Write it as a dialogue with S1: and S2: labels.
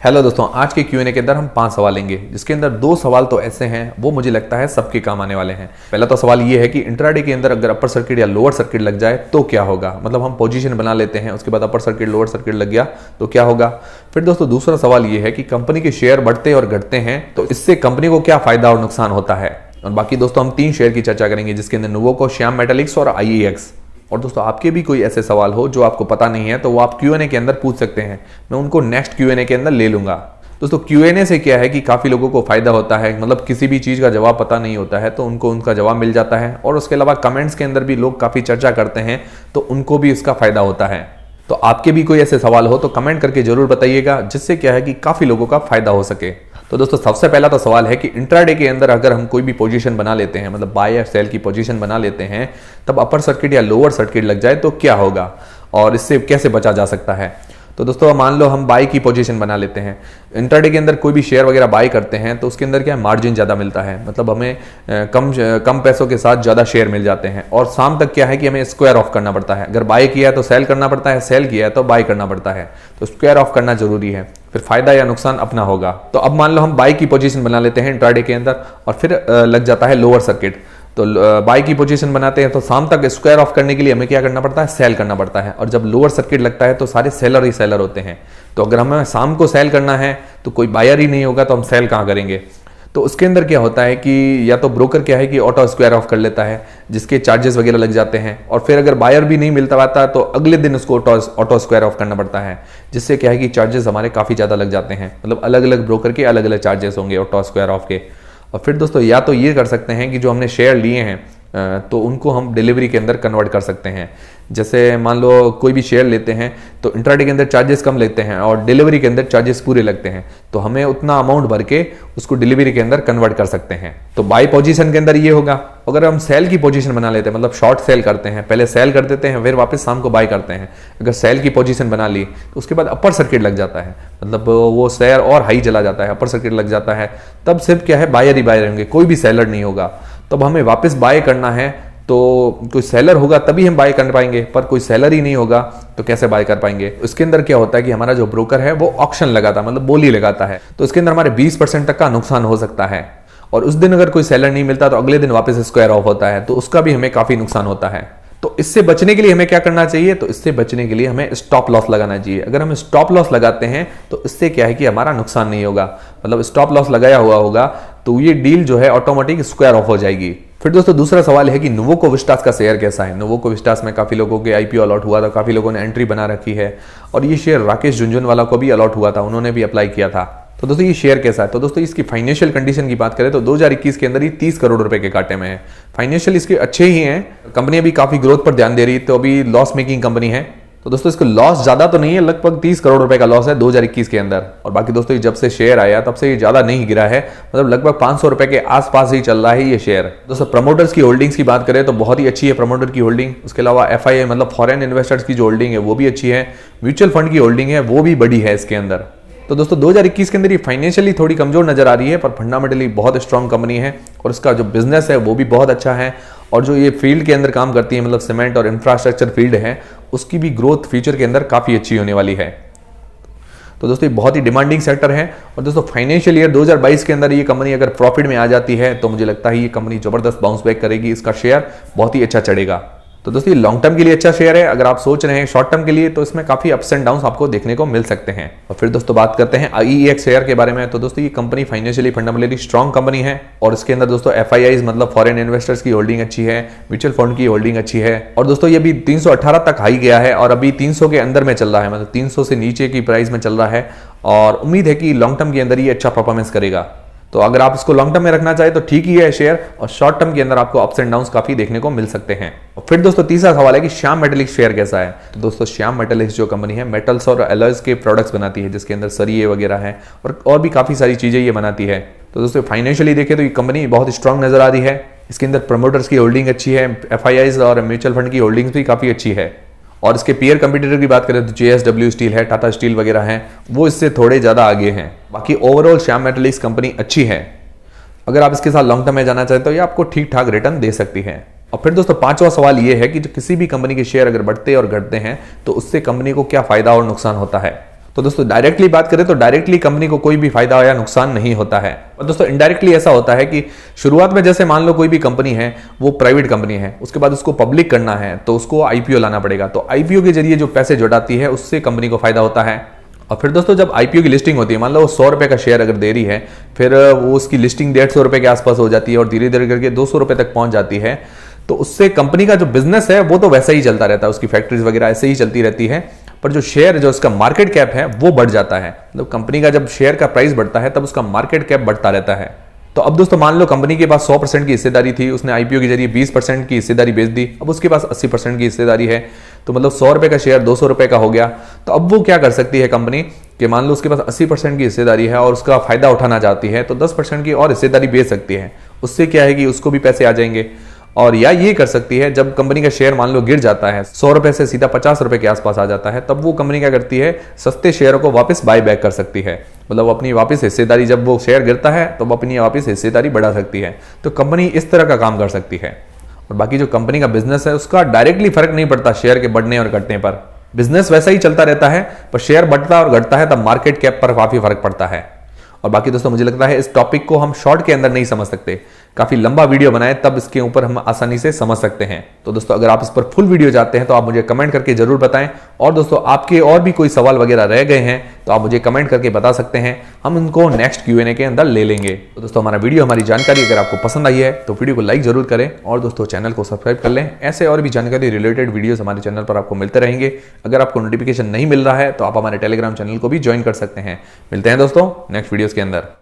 S1: Hello दोस्तों, आज के Q&A के अंदर हम 5 सवाल लेंगे, जिसके अंदर 2 सवाल तो ऐसे हैं वो मुझे लगता है सबके काम आने वाले हैं। पहला तो सवाल ये है कि इंट्राडे के अंदर अगर अपर सर्किट या लोअर सर्किट लग जाए तो क्या होगा। मतलब हम पोजीशन बना लेते हैं, उसके बाद अपर सर्किट लोअर सर्किट लग गया तो क्या होगा। फिर दोस्तों दूसरा सवाल ये है कि कंपनी के शेयर बढ़ते और घटते हैं तो इससे कंपनी को क्या फायदा और नुकसान होता है। और बाकी दोस्तों हम 3 शेयर की चर्चा करेंगे, जिसके अंदर नुवोको, श्याम मेटालिक्स और IEX। और दोस्तों आपके भी कोई ऐसे सवाल हो जो आपको पता नहीं है तो वो आप Q&A के अंदर पूछ सकते हैं, मैं उनको नेक्स्ट Q&A के अंदर ले लूंगा। दोस्तों Q&A से क्या है कि काफ़ी लोगों को फायदा होता है, मतलब किसी भी चीज़ का जवाब पता नहीं होता है तो उनको उनका जवाब मिल जाता है। और उसके अलावा कमेंट्स के अंदर भी लोग काफ़ी चर्चा करते हैं तो उनको भी इसका फायदा होता है। तो आपके भी कोई ऐसे सवाल हो तो कमेंट करके जरूर बताइएगा, जिससे क्या है कि काफ़ी लोगों का फायदा हो सके। तो दोस्तों सबसे पहला तो सवाल है कि इंट्राडे के अंदर अगर हम कोई भी पोजीशन बना लेते हैं, मतलब बाय या सेल की पोजीशन बना लेते हैं, तब अपर सर्किट या लोअर सर्किट लग जाए तो क्या होगा और इससे कैसे बचा जा सकता है। तो दोस्तों मान लो हम बाय की पोजीशन बना लेते हैं, इंट्राडे के अंदर कोई भी शेयर वगैरह बाय करते हैं तो उसके अंदर क्या है, मार्जिन ज़्यादा मिलता है, मतलब हमें कम पैसों के साथ ज़्यादा शेयर मिल जाते हैं। और शाम तक क्या है कि हमें स्क्वायर ऑफ करना पड़ता है, अगर बाय किया है तो सेल करना पड़ता है, सेल किया है तो बाय करना पड़ता है, तो स्क्वायर ऑफ करना जरूरी है, फिर फायदा या नुकसान अपना होगा। तो अब मान लो हम बाय की पोजीशन बना लेते हैं इंट्राडे के अंदर और फिर लग जाता है लोअर सर्किट, तो बाय की पोजीशन बनाते हैं तो शाम तक स्क्वायर ऑफ करने के लिए हमें क्या करना पड़ता है, सेल करना पड़ता है। और जब लोअर सर्किट लगता है तो सारे सेलर ही सेलर होते हैं, तो अगर हमें शाम को सेल करना है तो कोई बायर ही नहीं होगा तो हम सेल कहाँ करेंगे। तो उसके अंदर क्या होता है कि या तो ब्रोकर क्या है कि ऑटो स्क्वायर ऑफ कर लेता है, जिसके चार्जेस वगैरह लग जाते हैं, और फिर अगर बायर भी नहीं मिलता पाता तो अगले दिन उसको ऑटो स्क्वायर ऑफ करना पड़ता है, जिससे क्या है कि चार्जेस हमारे काफ़ी ज़्यादा लग जाते हैं। मतलब अलग अलग ब्रोकर के अलग अलग चार्जेस होंगे ऑटो स्क्वायर ऑफ के। और फिर दोस्तों या तो ये कर सकते हैं कि जो हमने शेयर लिए हैं तो उनको हम डिलीवरी के अंदर कन्वर्ट कर सकते हैं। जैसे मान लो कोई भी शेयर लेते हैं तो इंट्राडे के अंदर चार्जेस कम लगते हैं और डिलीवरी के अंदर चार्जेस पूरे लगते हैं, तो हमें उतना अमाउंट भर के उसको डिलीवरी के अंदर कन्वर्ट कर सकते हैं। तो बाय पोजीशन के अंदर ये होगा। अगर हम सेल की पोजीशन बना लेते हैं, मतलब शॉर्ट सेल करते हैं, पहले सेल कर देते हैं फिर वापस शाम को बाय करते हैं, अगर सेल की पोजीशन बना ली तो उसके बाद अपर सर्किट लग जाता है, मतलब वो शेयर और हाई चला जाता है, अपर सर्किट लग जाता है, तब सिर्फ क्या है बायर ही बायर होंगे, कोई भी सेलर नहीं होगा। तब हमें वापस बाय करना है तो कोई सेलर होगा तभी हम बाय कर पाएंगे, पर कोई सेलर ही नहीं होगा तो कैसे बाय कर पाएंगे। इसके अंदर क्या होता है कि हमारा जो ब्रोकर है वो ऑक्शन लगाता है, मतलब बोली लगाता है, तो इसके अंदर हमारे 20% तक का नुकसान हो सकता है। और उस दिन अगर कोई सेलर नहीं मिलता तो अगले दिन वापस स्क्वायर ऑफ होता है, तो उसका भी हमें काफी नुकसान होता है। तो इससे बचने के लिए हमें क्या करना चाहिए, तो इससे बचने के लिए हमें स्टॉप लॉस लगाना चाहिए। अगर हम स्टॉप लॉस लगाते हैं तो इससे क्या है कि हमारा नुकसान नहीं होगा, मतलब स्टॉप लॉस लगाया हुआ होगा तो ये डील जो है ऑटोमेटिक स्क्वायर ऑफ हो जाएगी। फिर दोस्तों दूसरा सवाल है कि नुवोको विस्टास का शेयर कैसा है। नुवोको विस्टास में काफी लोगों के IPO अलॉट हुआ था, काफी लोगों ने एंट्री बना रखी है, और ये शेयर राकेश झुनझुनवाला को भी अलॉट हुआ था, उन्होंने भी अप्लाई किया था। तो दोस्तों ये शेयर कैसा है, तो दोस्तों इसकी फाइनेंशियल कंडीशन की बात करें तो 2021 के अंदर ये 30 करोड़ रुपए के घाटे में है। फाइनेंशियल इसके अच्छे ही हैं, कंपनी अभी काफी ग्रोथ पर ध्यान दे रही है, तो अभी लॉस मेकिंग कंपनी है। तो दोस्तों इसका लॉस ज्यादा तो नहीं है, लगभग 30 करोड़ रुपए का लॉस है 2021 के अंदर। और बाकी दोस्तों जब से शेयर आया तब से ये ज्यादा नहीं गिरा है, मतलब लगभग 500 रुपए के आसपास ही चल रहा है ये शेयर। दोस्तों प्रमोटर्स की होल्डिंग्स की बात करें तो बहुत ही अच्छी है प्रमोटर की होल्डिंग। उसके अलावा FII मतलब फॉरेन इन्वेस्टर्स की जो होल्डिंग है वो भी अच्छी है, म्यूचुअल फंड की होल्डिंग है वो भी बड़ी है इसके अंदर। तो दोस्तों 2021 के अंदर ये फाइनेंशियली थोड़ी कमजोर नजर आ रही है, पर फंडामेंटली बहुत स्ट्रांग कंपनी है और इसका जो बिजनेस है वो भी बहुत अच्छा है। और जो ये फील्ड के अंदर काम करती है, मतलब सीमेंट और इंफ्रास्ट्रक्चर फील्ड है, उसकी भी ग्रोथ फ्यूचर के अंदर काफी अच्छी होने वाली है। तो दोस्तों ये बहुत ही डिमांडिंग सेक्टर है। और दोस्तों फाइनेंशियल ईयर 2022 के अंदर ये कंपनी अगर प्रॉफिट में आ जाती है तो मुझे लगता है ये कंपनी जबरदस्त बाउंस बैक करेगी, इसका शेयर बहुत ही अच्छा चढ़ेगा। तो दोस्तों ये लॉन्ग टर्म के लिए अच्छा शेयर है, अगर आप सोच रहे हैं शॉर्ट टर्म के लिए तो इसमें काफी अप्स एंड डाउन्स आपको देखने को मिल सकते हैं। और फिर दोस्तों बात करते हैं IEX शेयर के बारे में। तो दोस्तों ये company financially fundamentally strong company है और इसके अंदर दोस्तों FIIs मतलब फॉरेन इन्वेस्टर्स की होल्डिंग अच्छी है, म्यूचुअल फंड की होल्डिंग अच्छी है। और दोस्तों ये अभी 318 तक हाई गया है और अभी 300 के अंदर में चल रहा है, मतलब 300 से नीचे की प्राइस में चल रहा है, और उम्मीद है कि लॉन्ग टर्म के अंदर ये अच्छा परफॉर्मेंस करेगा। तो अगर आप इसको लॉन्ग टर्म में रखना चाहे तो ठीक ही है शेयर, और शॉर्ट टर्म के अंदर आपको अप्स एंड डाउन्स काफी देखने को मिल सकते हैं। और फिर दोस्तों तीसरा सवाल है कि श्याम मेटालिक्स शेयर कैसा है। तो दोस्तों श्याम मेटालिक्स जो कंपनी है मेटल्स और एलॉयज के प्रोडक्ट्स बनाती है, जिसके अंदर सरिये वगैरह है और भी काफी सारी चीजें ये बनाती है। तो दोस्तों फाइनेंशियली देखें तो ये कंपनी बहुत स्ट्रांग नजर आ रही है, इसके अंदर प्रमोटर्स की होल्डिंग अच्छी है, FIIs और म्यूचुअल फंड की होल्डिंग्स भी काफी अच्छी है। और इसके पीयर कंपटीटर की बात करें तो JSW स्टील है, टाटा स्टील वगैरह है, वो इससे थोड़े ज्यादा आगे हैं। बाकी ओवरऑल श्याम मेटालिक्स कंपनी अच्छी है, अगर आप इसके साथ लॉन्ग टर्म में जाना चाहते हो ये आपको ठीक ठाक रिटर्न दे सकती है। और फिर दोस्तों पांचवा सवाल ये है कि जो किसी भी कंपनी के शेयर अगर बढ़ते और घटते हैं तो उससे कंपनी को क्या फायदा और नुकसान होता है। तो दोस्तों डायरेक्टली बात करें तो डायरेक्टली कंपनी को कोई भी फायदा या नुकसान नहीं होता है। और दोस्तों इनडायरेक्टली ऐसा होता है कि शुरुआत में जैसे मान लो कोई भी कंपनी है वो प्राइवेट कंपनी है, उसके बाद उसको पब्लिक करना है तो उसको आईपीओ लाना पड़ेगा। तो आईपीओ के जरिए जो पैसे जुटाती है उससे कंपनी को फायदा होता है। और फिर दोस्तों जब आईपीओ की लिस्टिंग होती है, मान लो वो 100 रुपए का शेयर अगर दे रही है, फिर वो उसकी लिस्टिंग 150 रुपए के आसपास हो जाती है और धीरे धीरे करके 200 रुपए तक पहुंच जाती है, तो उससे कंपनी का जो बिजनेस है वो तो वैसा ही चलता रहता है, उसकी फैक्ट्रीज वगैरह ऐसे ही चलती रहती है, पर जो शेयर जो उसका मार्केट कैप है वो बढ़ जाता है। मतलब कंपनी का जब शेयर का प्राइस बढ़ता है तब उसका मार्केट कैप बढ़ता रहता है। तो अब दोस्तों मान लो कंपनी के पास 100% की हिस्सेदारी थी, उसने आईपीओ के जरिए 20% की हिस्सेदारी बेच दी, अब उसके पास 80% की हिस्सेदारी है, तो मतलब 100 रुपए का शेयर 200 रुपए का हो गया। तो अब वो क्या कर सकती है कंपनी कि मान लो उसके पास 80% की हिस्सेदारी है और उसका फायदा उठाना चाहती है तो 10% की और हिस्सेदारी बेच सकती है। उससे क्या है कि उसको भी पैसे आ जाएंगे। और या ये कर सकती है जब कंपनी का शेयर मान लो गिर जाता है 100 रुपए से सीधा 50 रुपए के आसपास आ जाता है, तब वो कंपनी क्या करती है, सस्ते शेयरों को वापस बाय बैक कर सकती है। मतलब अपनी वापस हिस्सेदारी, जब वो शेयर गिरता है तो वो अपनी वापस हिस्सेदारी बढ़ा सकती है। तो कंपनी इस तरह का काम कर सकती है। और बाकी जो कंपनी का बिजनेस है उसका डायरेक्टली फर्क नहीं पड़ता शेयर के बढ़ने और घटने पर, बिजनेस वैसा ही चलता रहता है, पर शेयर बढ़ता और घटता है तब मार्केट कैप पर काफी फर्क पड़ता है। और बाकी दोस्तों मुझे लगता है इस टॉपिक को हम शॉर्ट के अंदर नहीं समझ सकते, काफी लंबा वीडियो बनाए तब इसके ऊपर हम आसानी से समझ सकते हैं। तो दोस्तों अगर आप इस पर फुल वीडियो चाहते हैं तो आप मुझे कमेंट करके जरूर बताएं। और दोस्तों आपके और भी कोई सवाल वगैरह रह गए हैं तो आप मुझे कमेंट करके बता सकते हैं, हम उनको नेक्स्ट Q&A के अंदर ले लेंगे। तो दोस्तों हमारा वीडियो, हमारी जानकारी अगर आपको पसंद आई है तो वीडियो को लाइक जरूर करें और दोस्तों चैनल को सब्सक्राइब कर लें। ऐसे और भी जानकारी रिलेटेड वीडियोस हमारे चैनल पर आपको मिलते रहेंगे। अगर आपको नोटिफिकेशन नहीं मिल रहा है तो आप हमारे टेलीग्राम चैनल को भी ज्वाइन कर सकते हैं। मिलते हैं दोस्तों नेक्स्ट वीडियोस के अंदर।